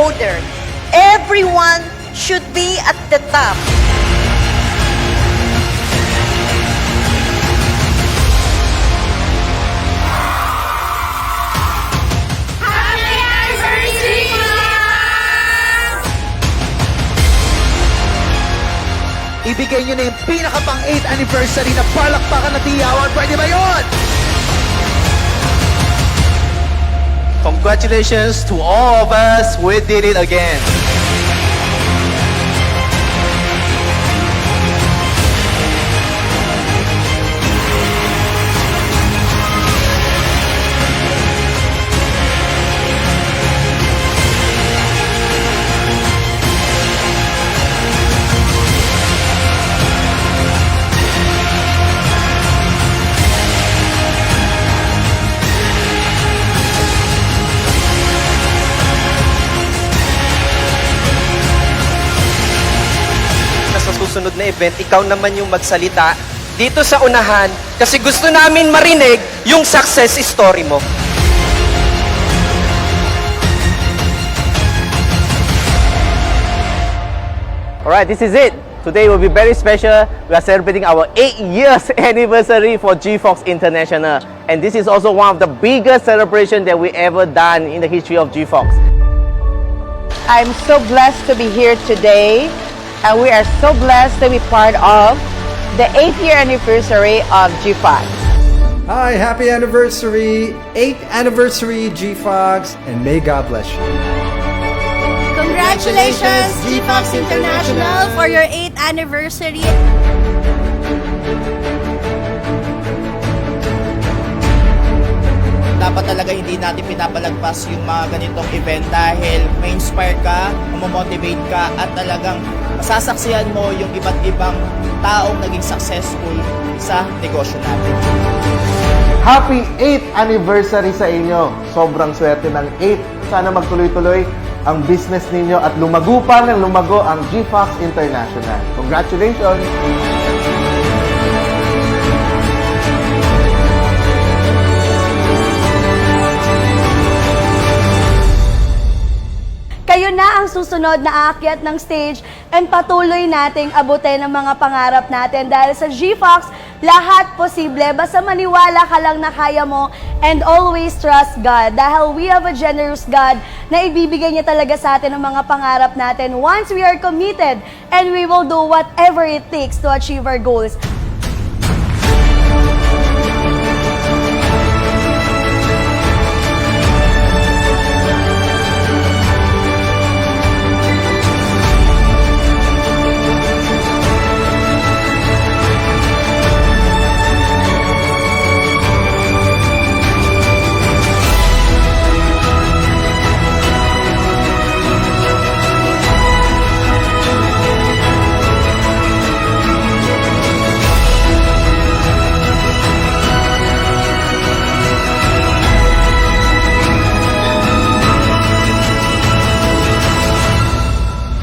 modern. Everyone should be at the top. Ibigay nyo na yung pinakapang 8th anniversary na palakpakan na tiyawan. Pwede ba yun? Congratulations to all of us. We did it again. Sa susunod na event, ikaw naman yung magsalita dito sa unahan kasi gusto namin marinig yung success story mo. Alright, this is it. Today will be very special. We are celebrating our 8 years anniversary for GFox International. And this is also one of the biggest celebrations that we ever done in the history of GFox. I'm so blessed to be here today, and we are so blessed to be part of the 8th year anniversary of GFox. Hi, happy anniversary, 8th anniversary GFox, and may God bless you. Congratulations, GFox International, for your 8th anniversary. Dapat talaga hindi natin pinapalagpas yung mga ganitong event dahil may inspire ka, mamomotivate ka, at talagang masasaksihan mo yung iba't ibang taong naging successful sa negosyo natin. Happy 8th anniversary sa inyo. Sobrang swerte ng 8. Sana magtuloy-tuloy ang business ninyo at lumago pa ng lumago ang GFox International. Congratulations! Kayo na ang susunod na aakyat ng stage and patuloy nating abutin ang mga pangarap natin dahil sa GFox, lahat posible. Basta maniwala ka lang na kaya mo and always trust God dahil we have a generous God na ibibigay niya talaga sa atin ang mga pangarap natin once we are committed and we will do whatever it takes to achieve our goals.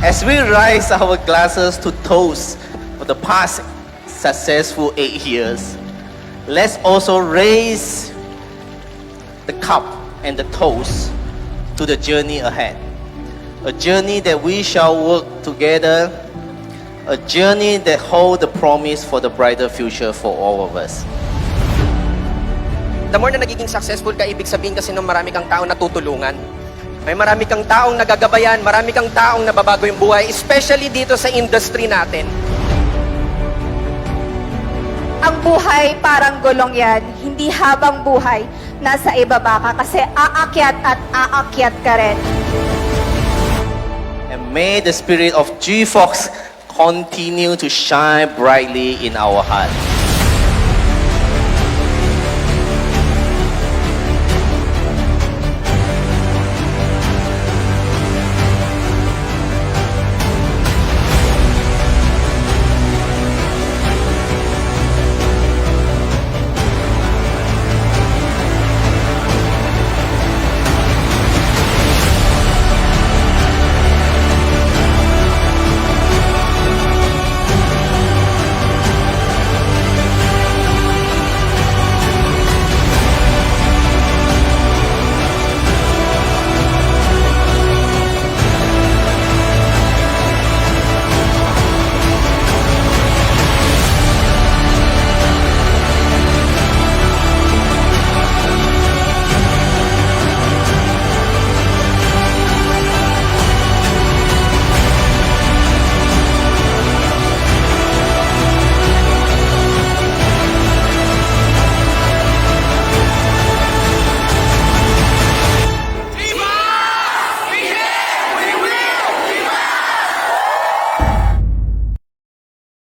As we raise our glasses to toast for the past successful 8 years, let's also raise the cup and the toast to the journey ahead. A journey that we shall work together, a journey that holds the promise for the brighter future for all of us. The more na nagiging successful ka, ibig sabihin kasi ng marami kang tao natutulungan. May marami kang taong nagagabayan, marami kang taong nababago yung buhay, especially dito sa industry natin. Ang buhay parang gulong yan, hindi habang buhay, nasa ibaba ka kasi aakyat at aakyat ka rin. And may the spirit of GFox continue to shine brightly in our hearts.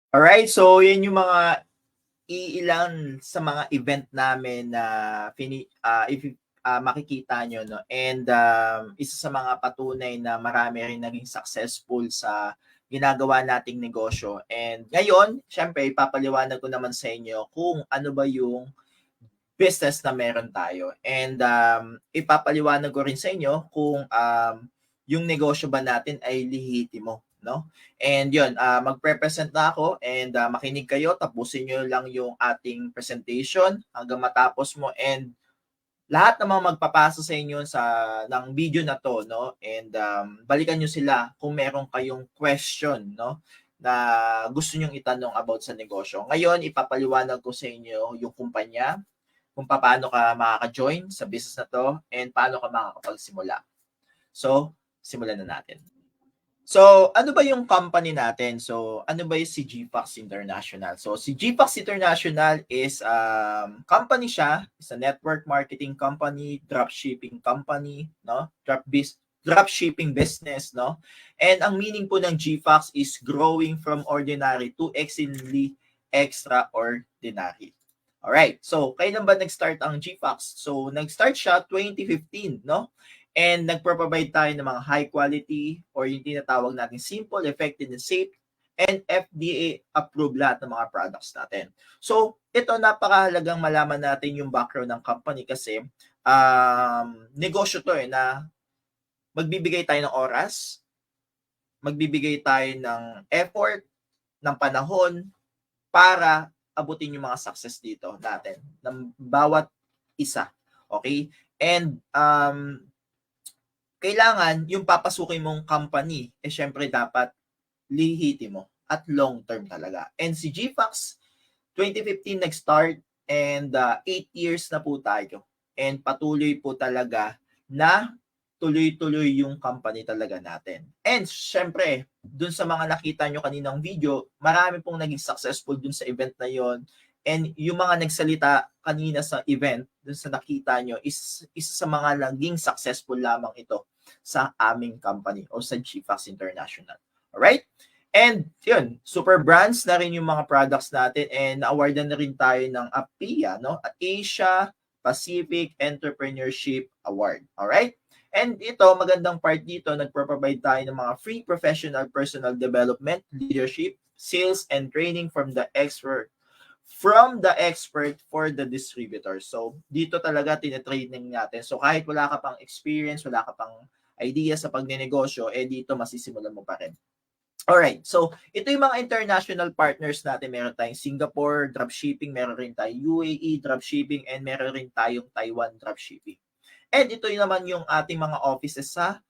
Alright, so yan yung mga iilan sa mga event namin na makikita nyo, no? And isa sa mga patunay na marami rin naging successful sa ginagawa nating negosyo. And ngayon, syempre, ipapaliwanag ko naman sa inyo kung ano ba yung business na meron tayo. And ipapaliwanag ko rin sa inyo kung yung negosyo ba natin ay lihitimo, no? And yun, magpre-present na ako and makinig kayo, tapusin nyo lang yung ating presentation hanggang matapos mo, and lahat ng mga magpapasa sa inyo ng video na to, no? And balikan nyo sila kung meron kayong question, no, na gusto nyong itanong about sa negosyo. Ngayon, ipapaliwanag ko sa inyo yung kumpanya, kung paano ka makaka-join sa business na to, and paano ka makakapagsimula. So, simulan na natin. So, ano ba yung company natin? So, ano ba yung si GFox International? So, si GFox International is company siya, is a network marketing company, dropshipping company, no? Dropshipping business, no? And ang meaning po ng GFox is growing from ordinary to exceedingly extraordinary. Alright, so kailan ba nag-start ang GFox? So, nag-start siya 2015, no? And nagpro-provide tayo ng mga high quality or yung tinatawag natin simple, effective, and safe, and FDA approved lahat ng mga products natin. So, ito napakahalagang malaman natin yung background ng company kasi negosyo to na magbibigay tayo ng oras, magbibigay tayo ng effort, ng panahon para abutin yung mga success dito natin ng bawat isa. Okay? And kailangan yung papasukin mong company, syempre dapat lihitimo at long term talaga. And si GFox, 2015 nag-start and 8 years na po tayo. And patuloy po talaga na tuloy-tuloy yung company talaga natin. And syempre, dun sa mga nakita nyo kaninang video, marami pong naging successful dun sa event na yon. And yung mga nagsalita kanina sa event, dun sa nakita nyo, is isa sa mga naging successful lamang ito sa aming company o sa GFox International. Alright? And yun, super brands na rin yung mga products natin, and awardan na rin tayo ng APIA, no? Asia Pacific Entrepreneurship Award. Alright? And ito, magandang part dito, nagpro-provide tayo ng mga free professional personal development, leadership, sales, and training from the expert for the distributor. So, dito talaga tinetraining natin. So, kahit wala ka pang experience, wala ka pang idea sa pagnenegosyo, dito masisimulan mo pa rin. Alright, so ito yung mga international partners natin. Meron tayong Singapore dropshipping, meron rin tayong UAE dropshipping, and meron rin tayong Taiwan dropshipping. And ito yung naman yung ating mga offices sa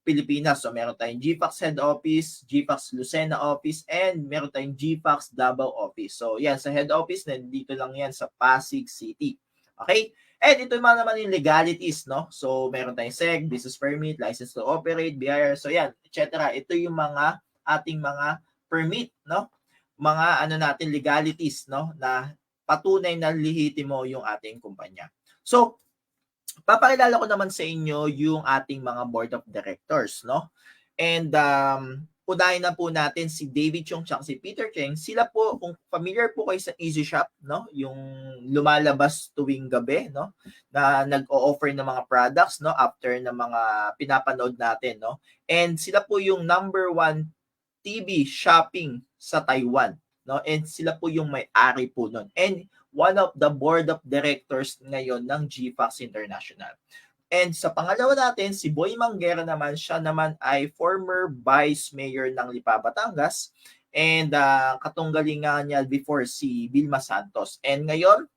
Pilipinas. So meron tayong GFox Head Office, GFox Lucena Office, and meron tayong GFox Davao Office. So yan, sa head office, nandito lang yan sa Pasig City. Okay? And ito naman yung legalities, no? So meron tayong SEC, business permit, license to operate, BIR, so yan, etc. Ito yung mga ating mga permit, no? Mga natin legalities, no? Na patunay na lihitimo yung ating kumpanya. So, papakilala ko naman sa inyo yung ating mga board of directors, no? And unahin na po natin si David Chong at si Peter Cheng. Sila po, kung familiar po kayo sa Easy Shop, no? Yung lumalabas tuwing gabi, no? Na nag-o-offer ng mga products, no? After ng mga pinapanood natin, no? And sila po yung #1 TV shopping sa Taiwan, no? And sila po yung may-ari po nun. And one of the board of directors ngayon ng GFox International. And sa pangalawa natin, si Boy Manguera naman, siya naman ay former Vice Mayor ng Lipa, Batangas. And katunggalingan niya before si Vilma Santos. And ngayon,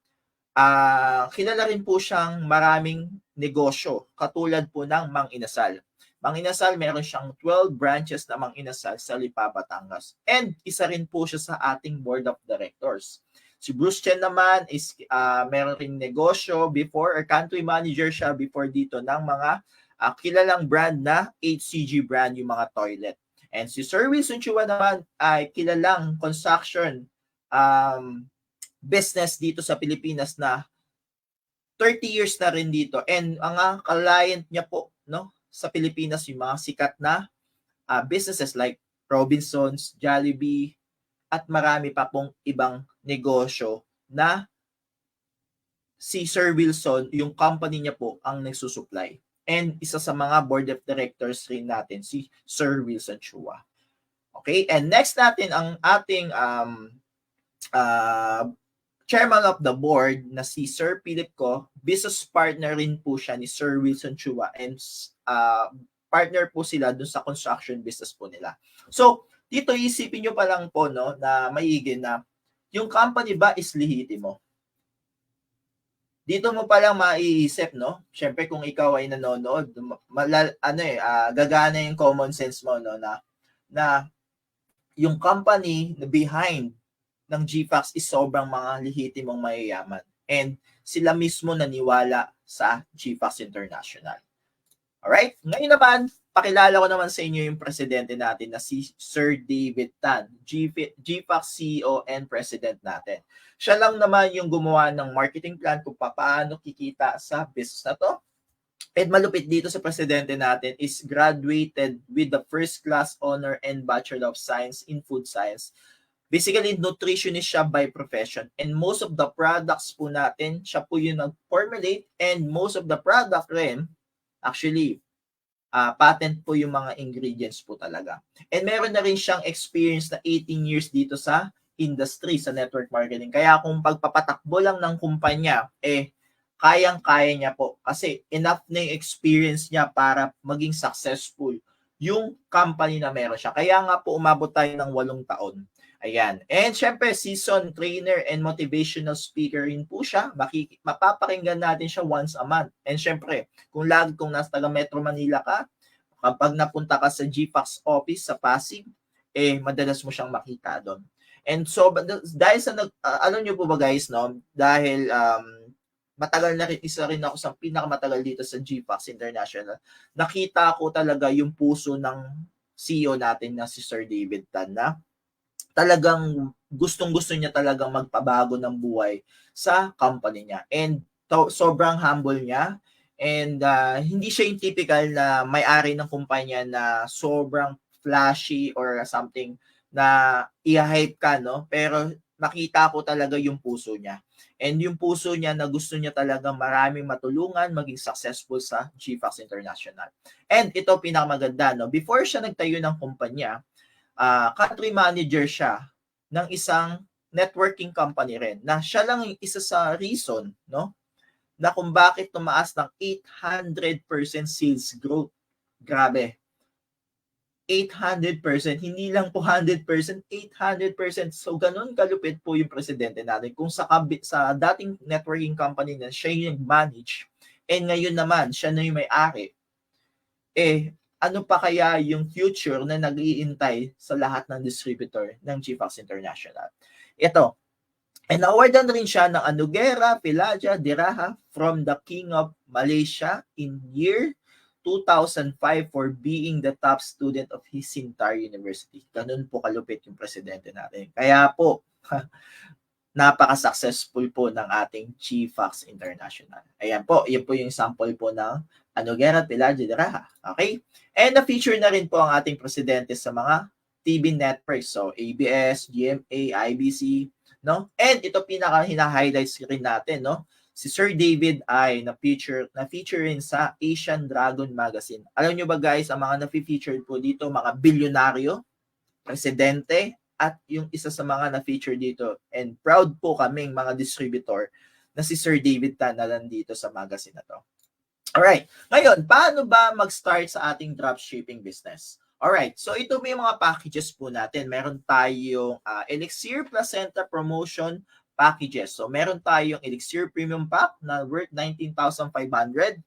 kilala rin po siyang maraming negosyo, katulad po ng Mang Inasal. Mang Inasal, meron siyang 12 branches na Mang Inasal sa Lipa, Batangas. And isa rin po siya sa ating board of directors. Si Bruce Chen naman is meron ring negosyo before, or country manager siya before dito ng mga kilalang brand na HCG brand, yung mga toilet. And si Sir Wilson Chua naman ay kilalang construction business dito sa Pilipinas na 30 years na rin dito. And ang client niya po, no, sa Pilipinas, yung mga sikat na businesses like Robinsons, Jollibee, at marami pa pong ibang negosyo na si Sir Wilson, yung company niya po ang nagsusupply. And isa sa mga board of directors rin natin, si Sir Wilson Chua. Okay, and next natin ang ating chairman of the board na si Sir Philip Ko. Business partner rin po siya ni Sir Wilson Chua and partner po sila dun sa construction business po nila. So, dito isipin nyo pa lang po no, na maigi na yung company ba is lehitimo? Dito mo pa lang maiisip, no? Siyempre kung ikaw ay nanonood, gagana yung common sense mo, no, na yung company behind ng GFAX is sobrang mga lehitimong mayayaman. And sila mismo naniwala sa GFAX International. Alright? Ngayon naman, pakilala ko naman sa inyo yung presidente natin na si Sir David Tan, GFAX CEO and President natin. Siya lang naman yung gumawa ng marketing plan kung paano kikita sa business na to. And malupit dito sa presidente natin is graduated with the first class honor and Bachelor of Science in Food Science. Basically, nutritionist siya by profession. And most of the products po natin, siya po yung nag-formulate and most of the product rin, actually, patent po yung mga ingredients po talaga. And meron na rin siyang experience na 18 years dito sa industry, sa network marketing. Kaya kung pagpapatakbo lang ng kumpanya, kayang-kaya niya po. Kasi enough na yung experience niya para maging successful yung company na meron siya. Kaya nga po umabot tayo ng 8 taon. Ayan. And syempre, seasoned trainer and motivational speaker rin po siya. Mapapakinggan natin siya once a month. And syempre, kung nasa taga Metro Manila ka, kapag napunta ka sa GFAX office sa Pasig, madalas mo siyang makita doon. And so, dahil sa, alam nyo po ba guys, no? Dahil matagal na rin, isa rin ako sa pinakamatagal dito sa GFAX International. Nakita ko talaga yung puso ng CEO natin na si Sir David Tan na talagang gustong-gusto niya talagang magpabago ng buhay sa company niya. And sobrang humble niya. And hindi siya yung typical na may-ari ng kumpanya na sobrang flashy or something na i-hype ka, no? Pero nakita ko talaga yung puso niya. And yung puso niya na gusto niya talaga maraming matulungan, maging successful sa GFAX International. And ito pinakamaganda, no? Before siya nagtayo ng kumpanya, country manager siya ng isang networking company rin na siya lang yung isa sa reason, no, na kung bakit tumaas ng 800% sales growth. Grabe. 800%, hindi lang po 100%, 800%. So ganun kalupit po yung presidente natin. Kung sa dating networking company na siya yung manage, and ngayon naman siya na yung may-ari, ano pa kaya yung future na nag-iintay sa lahat ng distributor ng GFAX International? Ito, and awardan rin siya ng Anugera Pelagia Diraha from the King of Malaysia in year 2005 for being the top student of his entire university. Ganun po kalupit yung presidente natin. Kaya po, napaka-successful po ng ating GFAX International. Ayan po, yun po yung sample po ng Anugera Pelagia Diraha. Okay? And na-feature na rin po ang ating presidente sa mga TV networks. So, ABS, GMA, IBC, no? And ito pinaka-hina-highlights rin natin, no? Si Sir David ay na-feature rin sa Asian Dragon Magazine. Alam nyo ba guys, ang mga na-feature po dito, mga bilyonaryo, presidente, at yung isa sa mga na-feature dito. And proud po kaming mga distributor na si Sir David Tan na nandito sa magazine na to. Alright. Ngayon, paano ba mag-start sa ating dropshipping business? Alright. So, ito may mga packages po natin. Meron tayong Elixir Placenta Promotion packages. So, meron tayong Elixir Premium Pack na worth 19,500.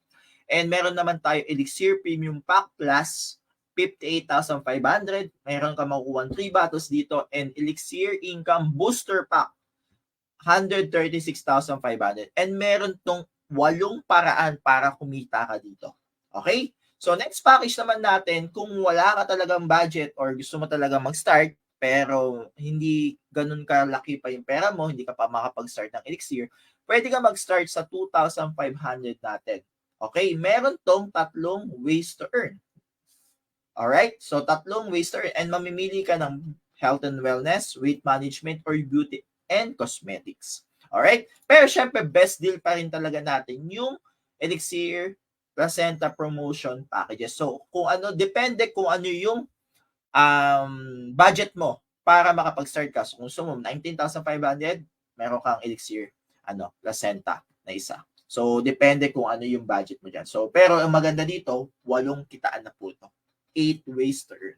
And meron naman tayong Elixir Premium Pack Plus 58,500. Meron ka makukuha 3 bottles dito. And Elixir Income Booster Pack 136,500. And meron tong 8 paraan para kumita ka dito. Okay? So, next package naman natin, kung wala ka talagang budget or gusto mo talaga mag-start, pero hindi ganun kalaki pa yung pera mo, hindi ka pa makapag-start ng Elixir, pwede ka mag-start sa 2,500 natin. Okay? Meron tong 3 ways to earn. Alright? So, 3 ways to earn. And mamimili ka ng health and wellness, weight management, or beauty and cosmetics. Alright? Pero syempre, best deal pa rin talaga natin yung Elixir Placenta Promotion Packages. So, kung ano, depende kung ano yung budget mo para makapag-start ka. So, kung gusto mo, 19,500, meron kang Elixir Placenta na isa. So, depende kung ano yung budget mo dyan. So, pero ang maganda dito, 8 kitaan na po ito. 8 ways to earn.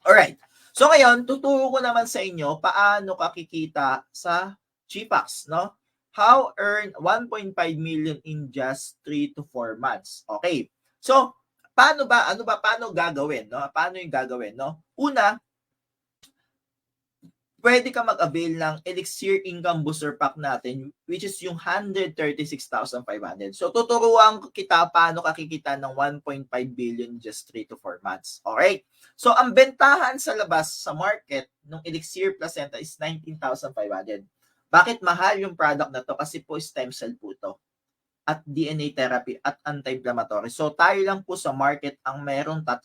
Alright. So, ngayon, tuturo ko naman sa inyo paano ka kikita sa GPAX, no? How earn 1.5 million in just 3 to 4 months. Okay. So, paano gagawin, no? Paano yung gagawin, no? Una, pwede ka mag-avail ng Elixir Income Booster Pack natin, which is yung 136,500. So, tuturuan kita paano kakikita ng 1.5 billion just 3 to 4 months. Alright? So, ang bentahan sa labas sa market ng Elixir Placenta is 19,500. Bakit mahal yung product na to? Kasi po stem cell po to. At DNA therapy at anti-inflammatory. So, tayo lang po sa market ang meron 3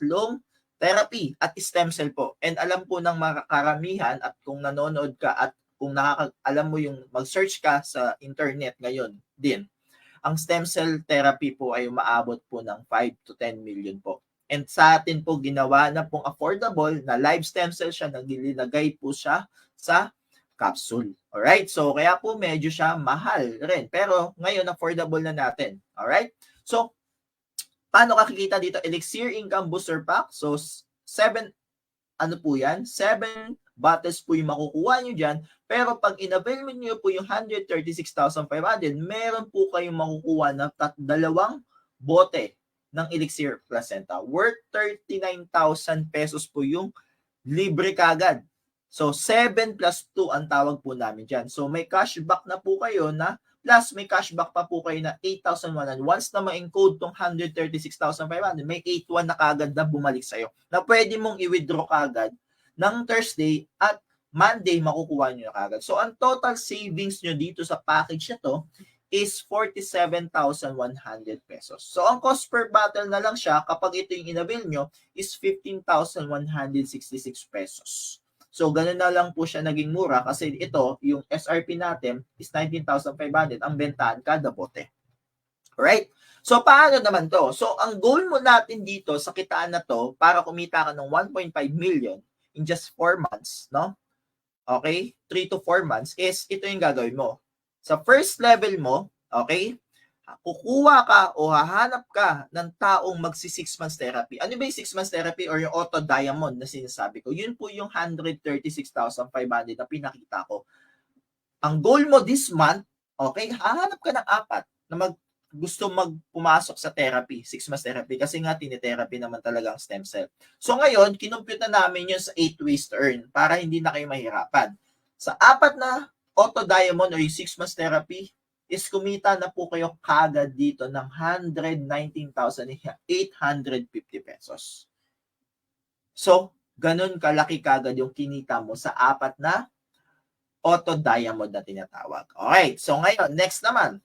therapy at stem cell po. And alam po ng mga karamihan at kung nanonood ka at kung alam mo yung mag-search ka sa internet ngayon din, ang stem cell therapy po ay umaabot po ng 5 to 10 million po. And sa atin po ginawa na pong affordable na live stem cell siya, nagilagay po siya sa capsule. Alright? So, kaya po medyo siya mahal rin. Pero ngayon, affordable na natin. Alright? So, paano kakikita dito? Elixir Income Booster Pack. So, 7 bottles po yung makukuha nyo dyan. Pero pag in-avail nyo po yung 136,500, meron po kayong makukuha na 2 bote ng Elixir Placenta. Worth 39,000 pesos po yung libre kagad. So, 7 plus 2 ang tawag po namin dyan. So, may cashback na po kayo na plus may cashback pa po kayo na 8,100. Once na ma-encode tong 136,500, may 8,100 na kagad na bumalik sa'yo. Na pwede mong i-withdraw kagad ng Thursday at Monday makukuha nyo na kagad. So, ang total savings nyo dito sa package na to is 47,100 pesos. So, ang cost per bottle na lang siya kapag ito yung in-avail nyo is 15,166 pesos. So, ganun na lang po siya naging mura kasi ito, yung SRP natin is 19,500 ang bentahan kada bote. Alright? So, paano naman to? So, ang goal mo natin dito sa kitaan na to para kumita ka ng 1.5 million in just 4 months, no? Okay? 3 to 4 months is ito yung gagawin mo. Sa first level mo, okay? Kukuha ka o hahanap ka ng taong magsi 6 months therapy. Ano ba yung 6 months therapy or yung auto diamond na sinasabi ko? Yun po yung 136,500 na pinakita ko. Ang goal mo this month, okay, hahanap ka ng 4 na gusto pumasok sa therapy, 6 months therapy, kasi nga tinitherapy naman talaga ang stem cell. So ngayon, kinumpute na namin yun sa 8 ways to earn para hindi na kayo mahirapan. Sa 4 na auto diamond or yung 6 months therapy, is kumita na po kayo kagad dito ng 119,850 pesos. So, ganun kalaki kagad yung kinita mo sa 4 na auto diamond na tinatawag. Okay, so ngayon, next naman,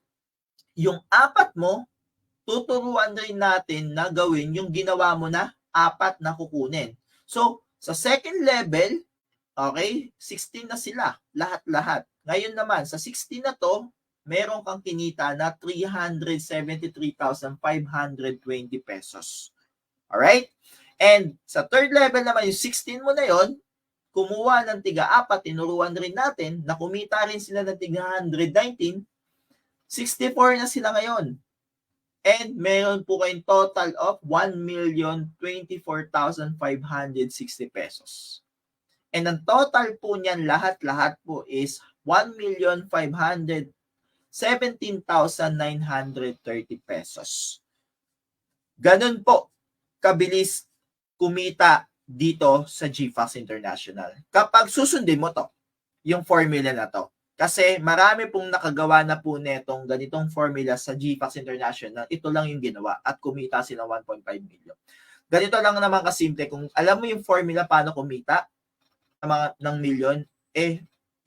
yung 4 mo, tuturuan rin natin na gawin yung ginawa mo na 4 na kukunin. So, sa second level, okay, 16 na sila, lahat-lahat. Ngayon naman, sa 16 na to, meron kang kinita na 373,520 pesos. Alright? And sa third level naman, yung 16 mo na yon, kumuha ng tiga-4, tinuruan rin natin, na kumita rin sila ng tiga-119, 64 na sila ngayon. And meron po kayong total of 1,024,560 pesos. And ang total po niyan, lahat-lahat po is 1,517,930 pesos. Ganun po kabilis kumita dito sa GFAX International. Kapag susundin mo to, yung formula na to. Kasi marami pong nakagawa na po netong ganitong formula sa GFAX International. Ito lang yung ginawa at kumita sila 1.5 million. Ganito lang naman kasimple. Kung alam mo yung formula paano kumita ng million,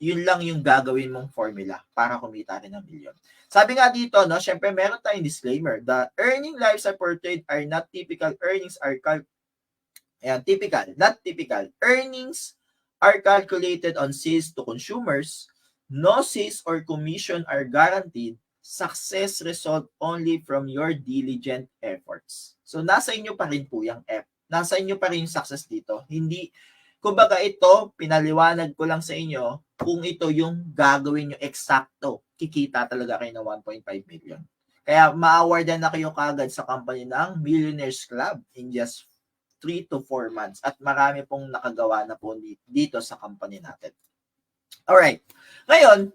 yun lang yung gagawin mong formula para kumita rin ng million. Sabi nga dito, no, syempre meron tayong disclaimer. The earning lives are portrayed are not typical. Earnings are typical, not typical. Earnings are calculated on sales to consumers. No sales or commission are guaranteed. Success result only from your diligent efforts. So nasa inyo pa rin po yung nasa inyo pa rin yung success dito. Hindi, kumbaga ito, pinaliwanag ko lang sa inyo kung ito yung gagawin nyo eksakto. Kikita talaga kayo ng 1.5 million. Kaya ma-awardan na kayo kagad sa company ng Millionaires Club in just 3 to 4 months. At marami pong nakagawa na po dito sa company natin. Alright. Ngayon,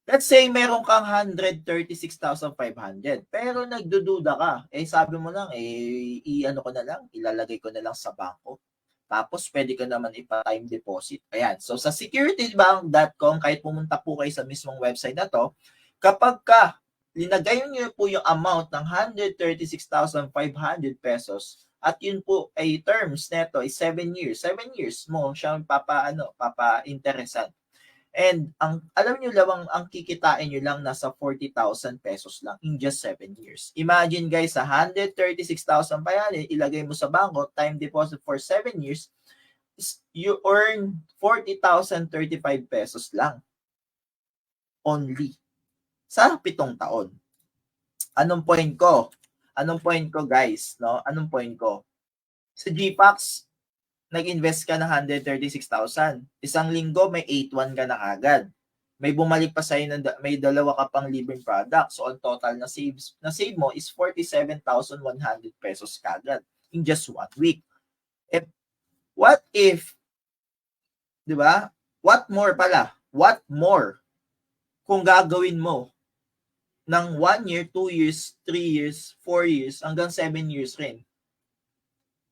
let's say meron kang 136,500 pero nagdududa ka. Sabi mo lang, i-ano ko na lang, ilalagay ko na lang sa bangko. Tapos pwede ko naman ipa-time deposit. Ayan. So sa securitybank.com, kahit pumunta po kayo sa mismong website na to, kapag ka linagay niyo po yung amount ng 136,500 pesos at yun po ay terms neto ay 7 years. 7 years mo siyang papa-interesan. And alam niyo lang, ang kikitain niyo lang nasa 40,000 pesos lang in just 7 years. Imagine guys, sa 136,000 pa yan, ilagay mo sa bangko, time deposit for 7 years, you earn 40,035 pesos lang. Only. Sa 7 taon. Anong point ko? Anong point ko guys? No? Anong point ko? Sa GPAX, nag-invest ka ng 136,000. Isang linggo, may 8,100 ka na agad. May bumalik pa sa'yo, may 2 ka pang libreng product. So, ang total na save mo is 47,100 pesos kagad in just 1 week. What if, di ba? What more pala? What more kung gagawin mo ng 1 year, 2 years, 3 years, 4 years, hanggang 7 years rin?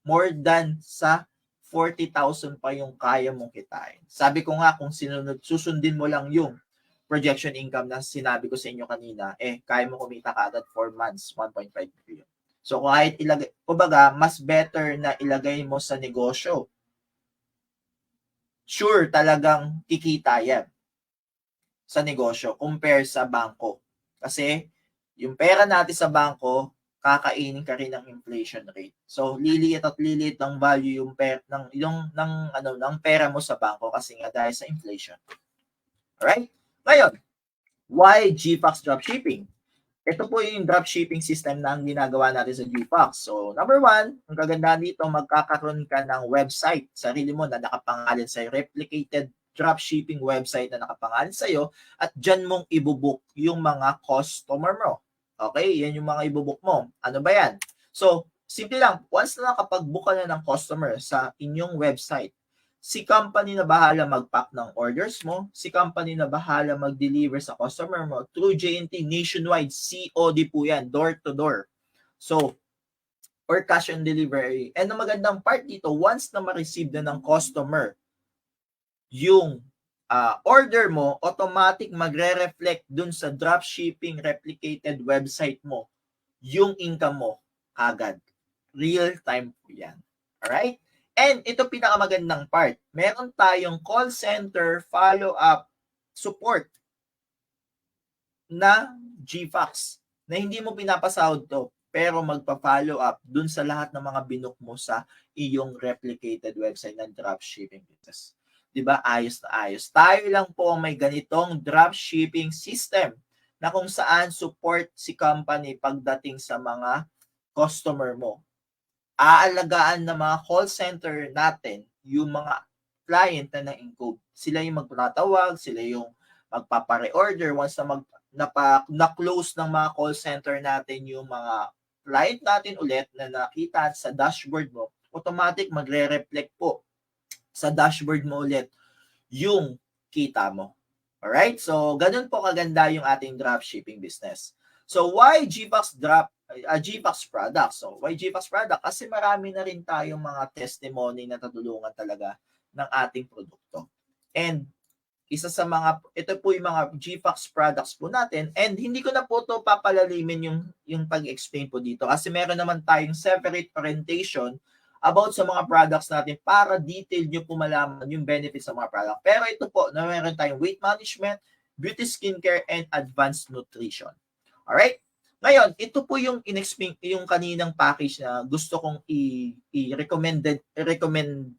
More than sa 40,000 pa yung kaya mong kitain. Sabi ko nga, kung susundin mo lang yung projection income na sinabi ko sa inyo kanina, kaya mo kumita kaagad 4 months, 1.5 million. So, kahit ilagay, kumbaga, mas better na ilagay mo sa negosyo. Sure, talagang kikita yan sa negosyo compare sa bangko. Kasi, yung pera natin sa bangko, kakainin ka rin ng inflation rate. So, liliit at liliit ng value yung ng pera mo sa bangko kasi nga dahil sa inflation. Alright? Ngayon, why GPAX dropshipping? Ito po yung dropshipping system na ang ginagawa natin sa GPAX. So, number 1, ang kagandahan dito, magkakaroon ka ng website, sarili mo na nakapangalan sa replicated dropshipping website na nakapangalan sa iyo at dyan mong ibubook yung mga customer mo. Okay, yan yung mga ibubook mo. Ano ba yan? So, simple lang, once na nakapag-book ka na ng customer sa inyong website, si company na bahala mag-pack ng orders mo, si company na bahala mag-deliver sa customer mo through JNT nationwide, COD po yan, door to door. So, or cash on delivery. And ang magandang part dito, once na ma-receive na ng customer yung order mo, automatic magre-reflect dun sa dropshipping replicated website mo yung income mo agad. Real time po yan. Alright? And ito pinakamagandang part. Meron tayong call center follow-up support na GFAX na hindi mo pinapasahod to pero magpa-follow up dun sa lahat ng mga binook mo sa iyong replicated website ng dropshipping business. Diba? Ayos na ayos. Tayo lang po may ganitong dropshipping system na kung saan support si company pagdating sa mga customer mo. Aalagaan ng mga call center natin yung mga client na na-encode. Sila yung magtatawag, sila yung magpapare-order once na na-close ng mga call center natin yung mga client natin ulit na nakita sa dashboard mo, automatic magre-reflect po sa dashboard mo ulit yung kita mo. Alright? So, ganun po kaganda yung ating dropshipping business. So, why GPAX product? So, why GPAX product? Kasi marami na rin tayong mga testimony na tutulungan talaga ng ating produkto. And, isa sa mga, ito po yung mga GPAX products po natin. And, hindi ko na po ito papalalimin yung pag-explain po dito. Kasi meron naman tayong separate orientation about sa mga products natin para detail nyo po malaman yung benefits sa mga product. Pero ito po, na meron tayong weight management, beauty skincare, and advanced nutrition. Alright? Ngayon, ito po yung yung kaninang package na gusto kong i-recommend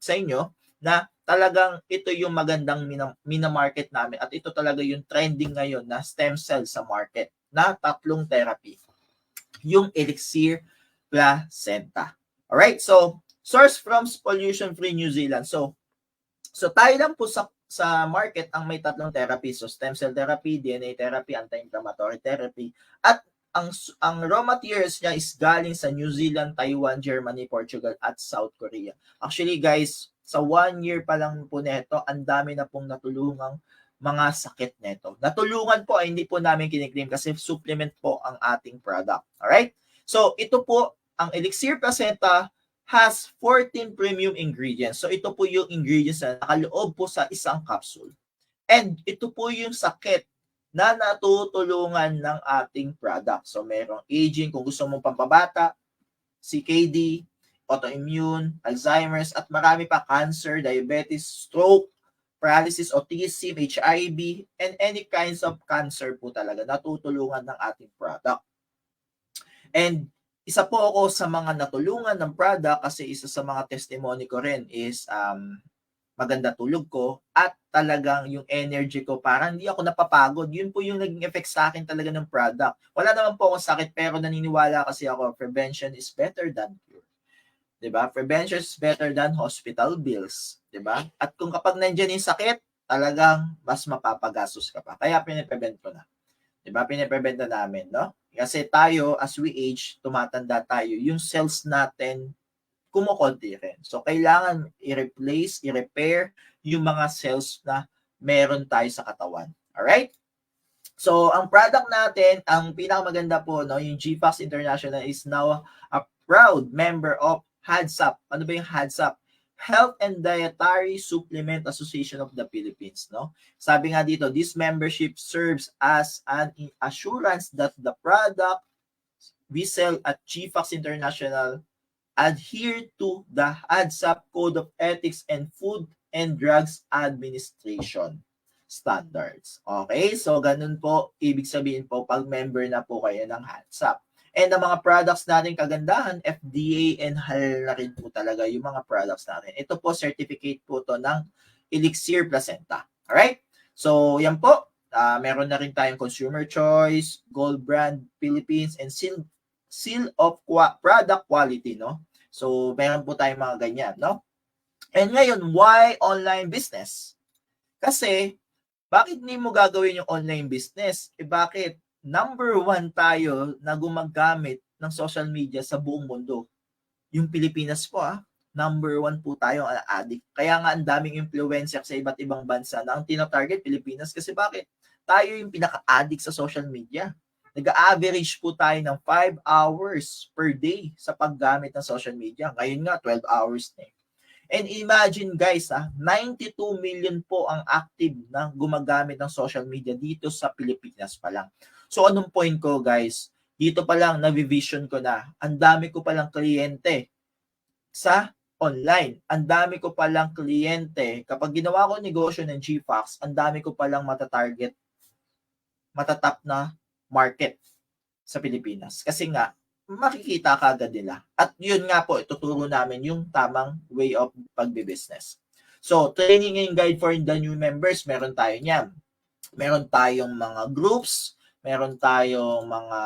sa inyo na talagang ito yung magandang minamarket namin at ito talaga yung trending ngayon na stem cell sa market na tatlong therapy. Yung Elixir Placenta. Alright, so source from pollution-free New Zealand. So tayo lang po sa market ang may tatlong therapy. So stem cell therapy, DNA therapy, anti-inflammatory therapy. At ang raw materials niya is galing sa New Zealand, Taiwan, Germany, Portugal, at South Korea. Actually guys, sa 1 year pa lang po neto, ang dami na pong natulungang mga sakit neto. Natulungan po ay hindi po namin kiniklaim kasi supplement po ang ating product. Alright? So ito po, ang Elixir Placenta has 14 premium ingredients. So ito po yung ingredients na nakaloob po sa isang capsule. And ito po yung sakit na natutulungan ng ating product. So merong aging, kung gusto mong pampabata, CKD, autoimmune, Alzheimer's, at marami pa, cancer, diabetes, stroke, paralysis, autism, HIV, and any kinds of cancer po talaga natutulungan ng ating product. And isa po ako sa mga natulungan ng product kasi isa sa mga testimony ko rin is maganda tulog ko at talagang yung energy ko parang hindi ako napapagod. Yun po yung naging effect sa akin talaga ng product. Wala naman po akong sakit pero naniniwala kasi ako prevention is better than cure. 'Di ba? Prevention is better than hospital bills, 'di ba? At kung kapag nandiyan yung sakit, talagang mas mapapagastos ka pa. Kaya pine-prevent ko na. 'Di ba? Pine-prevent na namin, no? Kasi tayo, as we age, tumatanda tayo, yung cells natin, kumukonti rin. So, kailangan i-replace, i-repair yung mga cells na meron tayo sa katawan. Alright? So, ang product natin, ang pinakamaganda po, no, yung GFAX International is now a proud member of HADSUP. Ano ba yung HADSUP? Health and Dietary Supplement Association of the Philippines, no? Sabi nga dito, this membership serves as an assurance that the product we sell at GFAX International adhere to the HADSUP Code of Ethics and Food and Drugs Administration standards. Okay? So, ganun po, ibig sabihin po, pag member na po kayo ng HADSUP. And ang mga products natin kagandahan, FDA and HAL na rin po talaga yung mga products natin. Ito po, certificate po to ng Elixir Placenta. Alright? So, yan po. Meron na rin tayong Consumer Choice, Gold Brand Philippines, and Seal of Product Quality, no? So, meron po tayong mga ganyan, no? And ngayon, why online business? Kasi, bakit hindi mo gagawin yung online business? Bakit? Number 1 tayo na gumagamit ng social media sa buong mundo. Yung Pilipinas po, number 1 po tayo ang addict. Kaya nga ang daming influencer sa iba't ibang bansa na ang tinatarget Pilipinas kasi bakit? Tayo yung pinaka-addict sa social media. Nag-average po tayo ng 5 hours per day sa paggamit ng social media. Ngayon nga, 12 hours na. And imagine guys, 92 million po ang active na gumagamit ng social media dito sa Pilipinas pa lang. So anong point ko guys? Dito pa lang navivision ko na ang dami ko palang kliyente sa online. Ang dami ko palang kliyente. Kapag ginawa ko negosyo ng GFAX, ang dami ko palang matatarget, matatap na market sa Pilipinas. Kasi nga, makikita ka agad nila. At yun nga po, ituturo namin yung tamang way of pagbe-business. So, training and guide for the new members, meron tayo niyan. Meron tayong mga groups, meron tayong mga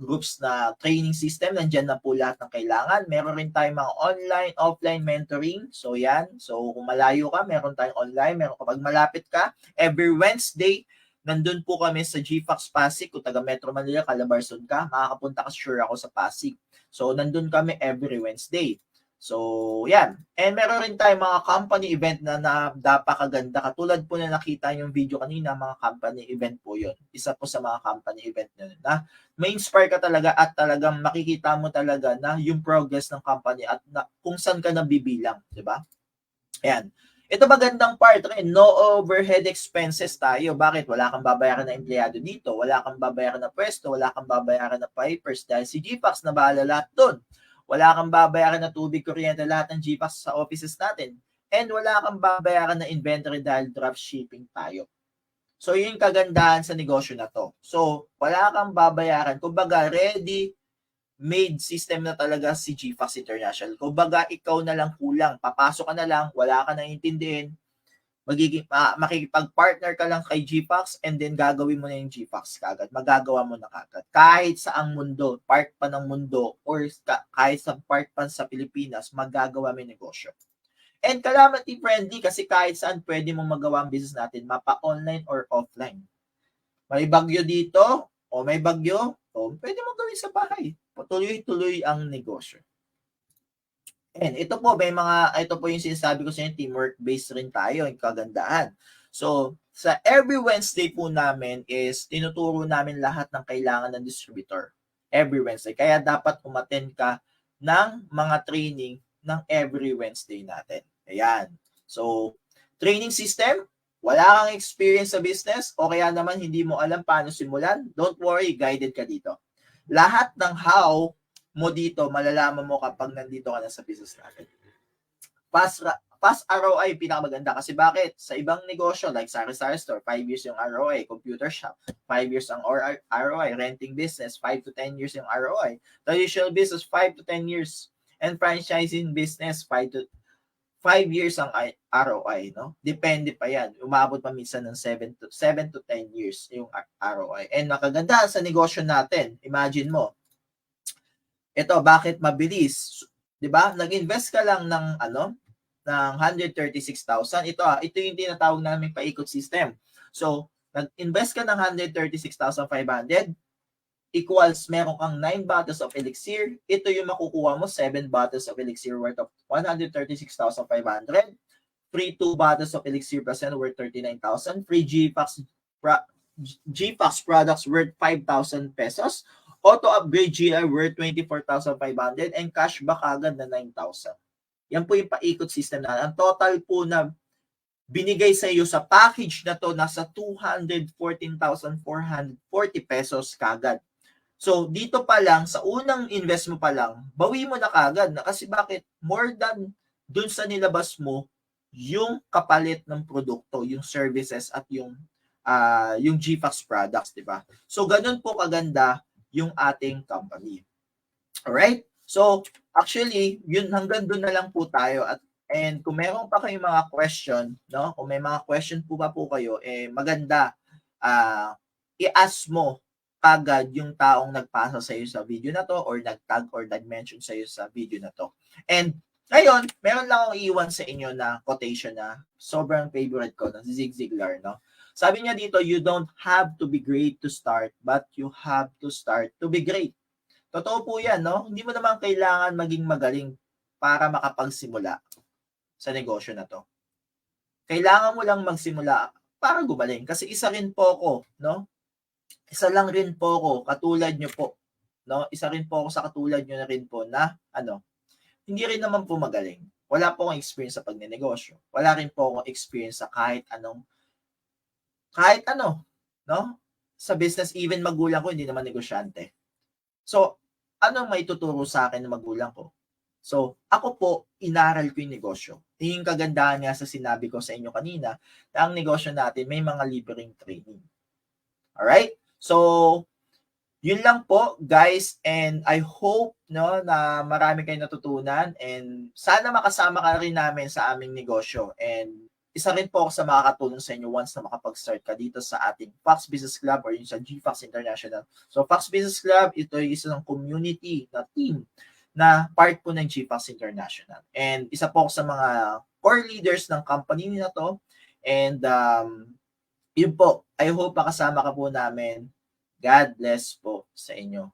groups na training system, nandyan na po lahat ng kailangan. Meron rin tayong mga online, offline mentoring. So, yan. So, kung malayo ka, meron tayong online. Meron kapag malapit ka, every Wednesday, nandun po kami sa GFAX Pasig. Kung taga Metro Manila, Calabarzon ka, makakapunta ka sure ako sa Pasig. So, nandun kami every Wednesday. So, yan. And meron rin tayong mga company event na napakaganda. Katulad po na nakita yung video kanina, mga company event po yun. Isa po sa mga company event na may inspire ka talaga at talagang makikita mo talaga na yung progress ng company at kung saan ka nabibilang. Diba? Ayan. Ito magandang part rin, no overhead expenses tayo. Bakit? Wala kang babayaran na empleyado dito, wala kang babayaran na pwesto, wala kang babayaran na pipers dahil si GFAX na bahala lahat doon. Wala kang babayaran na tubig, kuryente, lahat ng GFAX sa offices natin. And wala kang babayaran na inventory dahil drop shipping tayo. So, yun yung kagandahan sa negosyo na to. So, wala kang babayaran. Kumbaga, ready made system na talaga si GFAX International. Kumbaga, ikaw na lang kulang. Papasok ka na lang, wala ka nang intindihin, makikipag-partner ka lang kay GFAX and then gagawin mo na yung GFAX kagad. Magagawa mo na kagad. Kahit saang mundo, part pa ng mundo, or kahit sa part pa sa Pilipinas, magagawa mo yung negosyo. And calamity friendly kasi kahit saan pwede mong magawa ang business natin, mapa-online or offline. May bagyo dito, o may bagyo, o pwede mo gawin sa bahay. Tuloy-tuloy ang negosyo. And ito po yung sinasabi ko sa inyo, teamwork-based rin tayo, yung kagandahan. So, sa every Wednesday po namin is tinuturo namin lahat ng kailangan ng distributor. Every Wednesday. Kaya dapat umattend ka ng mga training ng every Wednesday natin. Ayan. So, training system, wala kang experience sa business o kaya naman hindi mo alam paano simulan, don't worry, guided ka dito. Lahat ng how mo dito, malalaman mo kapag nandito ka na sa business natin. Fast ROI, pinakamaganda. Kasi bakit? Sa ibang negosyo, like Sari-Sari Store, 5 years yung ROI. Computer shop, 5 years ang ROI. Renting business, 5 to 10 years yung ROI. Traditional business, 5 to 10 years. And franchising business, 5 years ang ROI, no? Depende pa yan. Umabot pa minsan ng 7 to 10 years yung ROI. And nakaganda sa negosyo natin, imagine mo, ito, bakit mabilis? 'Di ba? Nag-invest ka lang ng ng 136,000. Ito yung tinatawag namin paikot system. So, nag-invest ka ng 136,500 equals meron kang 9 bottles of elixir. Ito yung makukuha mo, 7 bottles of elixir worth of 136,500. Free 2 bottles of elixir percent worth 39,000. Free GFAX products worth 5,000 pesos. Auto upgrade GI worth 24,500 and cashback agad na 9,000. Yan po yung paikot system na. Ang total po na binigay sa iyo sa package na to nasa 214,440 pesos kagad. So dito pa lang, sa unang invest mo pa lang, bawi mo na kagad. Kasi bakit? More than dun sa nilabas mo, yung kapalit ng produkto, yung services at yung GFAX products, di ba? So ganun po kaganda yung ating company. Alright? So, actually, yun hanggang doon na lang po tayo. And kung meron pa kayong mga question, no? Kung may mga question po ba po kayo, maganda i-ask mo agad yung taong nagpasa sa iyo sa video na to or nag-tag or nag-mention sa iyo sa video na to. And ngayon, meron lang akong iwan sa inyo na quotation na sobrang favorite ko ng Zig Ziglar, no? Sabi niya dito, you don't have to be great to start, but you have to start to be great. Totoo po yan, no? Hindi mo naman kailangan maging magaling para makapagsimula sa negosyo na to. Kailangan mo lang magsimula para gumaling. Kasi isa rin po ako, no? Isa lang rin po ako, katulad nyo po. No? Isa rin po ako sa katulad nyo na rin po na, hindi rin naman po magaling. Wala po akong experience sa pagnenegosyo. Wala rin po akong experience sa kahit ano, no? Sa business, even magulang ko, hindi naman negosyante. So, anong may tuturo sa akin ng magulang ko? So, ako po, inaral ko yung negosyo. Yung kagandahan nga sa sinabi ko sa inyo kanina, na ang negosyo natin may mga libreng training. Alright? So, yun lang po, guys, and I hope na marami kayong natutunan and sana makasama ka rin namin sa aming negosyo. And isa rin po ako sa makakatulong sa inyo once na makapag-start ka dito sa ating Fox Business Club or yung sa GFAX International. So, Fox Business Club, ito ay isang community na team na part po ng GFAX International. And isa po ako sa mga core leaders ng company na to. And yun po, I hope makasama ka po namin. God bless po sa inyo.